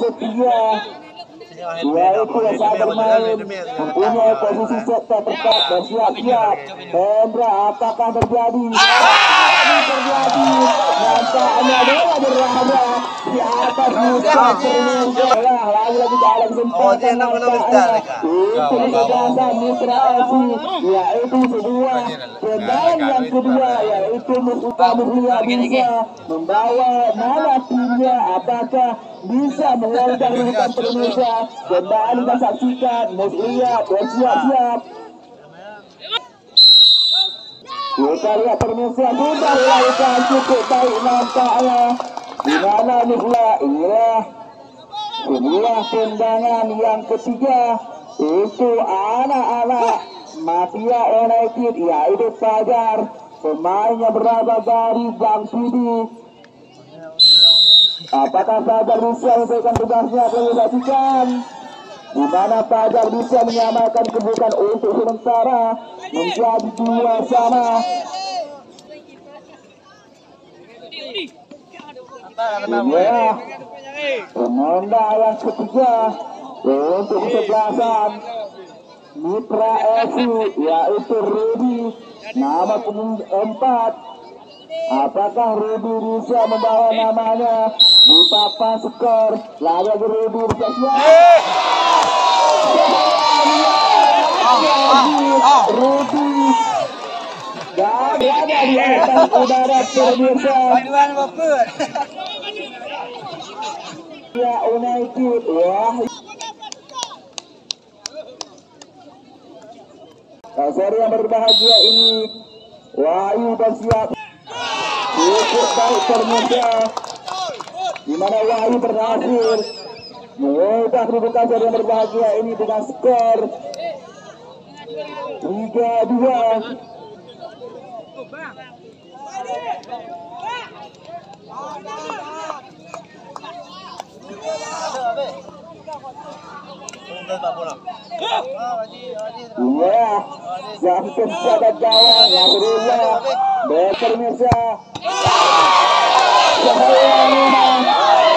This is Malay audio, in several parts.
ketiga. Yaitu saat bermain mempunyai posisi set terdekat dan siap-siap. Hendra, apakah terjadi? Terjadi. Nampaknya bola berada di atas muka Permesa. Lagi-lagi dalam kesempatan nampaknya itu kesebelasan Mitra Aci, yaitu sebuah tendangan yang kedua, yaitu Mulia bisa membawa nama timnya. Apakah bisa mengeluarkan rujukan Permesa? Tendangan kita saksikan. Mulia bersiap-siap. Kita lihat Permesa sudah melakukan cukup baik nampaknya. Di mana Mulia inilah sebuah tendangan yang ketiga. Itu anak-anak Mafia United, yaitu Fajar, pemain yang berasal dari Bang Sidi. Apakah Fajar bisa memberikan tugasnya? Kita saksikan. Di mana Fajar bisa menyamakan kedudukan untuk sementara menjadi 2 sama. Ya, penanda yang ketiga untuk kesebelasan Mitra FC, yaitu Rudy, nama punggung 4. Apakah Rudy bisa membawa namanya di papan skor? Lagi Rudy bersiap. Rudy dan ada di atas udara Permesa. Ya, United. Wah. Seri yang berbahagia ini, Wahyu dan siap. Cukup baik Permesa, di mana Wahyu berhasil mengubah kedudukan seri yang berbahagia ini dengan skor 3-2. Ya, sampai pada gawang yang kedua dari Permesa. Sayangnya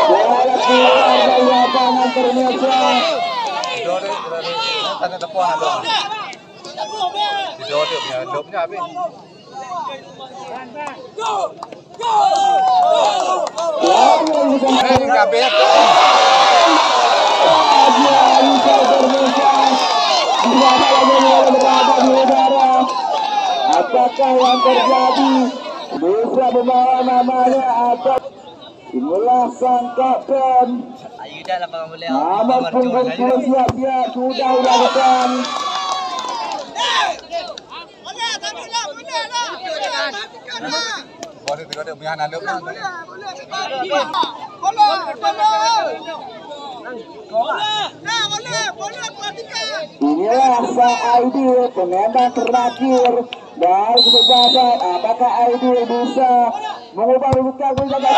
bola keluar dari lapangan Permesa. Apakah yang terjadi? Bisa membawa namanya atau inilah sang kapten. Nama punggung siap-siap sudah dilakukan. Inilah sang Aidil, penembak terakhir dari kesebelasan. Apakah Aidil bisa mengubah kedudukan di mana?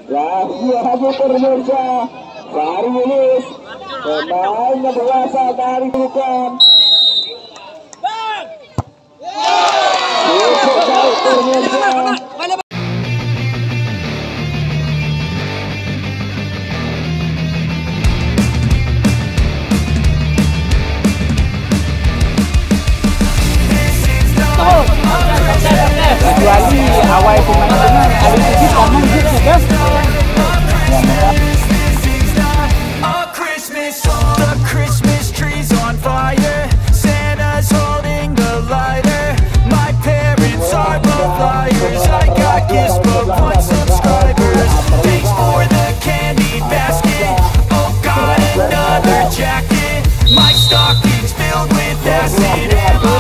Rahasia hanya Permesa. Dari Wilis, pemain yang berasal dari bukan. Cukup baik Permesa. Kecuali awal pemain ada sedikit kamu gitu guys. The Christmas tree's on fire. Santa's holding the lighter. My parents are both liars. I got gifts but 1 subscribers. Thanks for the candy basket. Oh, got another jacket. My stocking streets filled with acid and blood.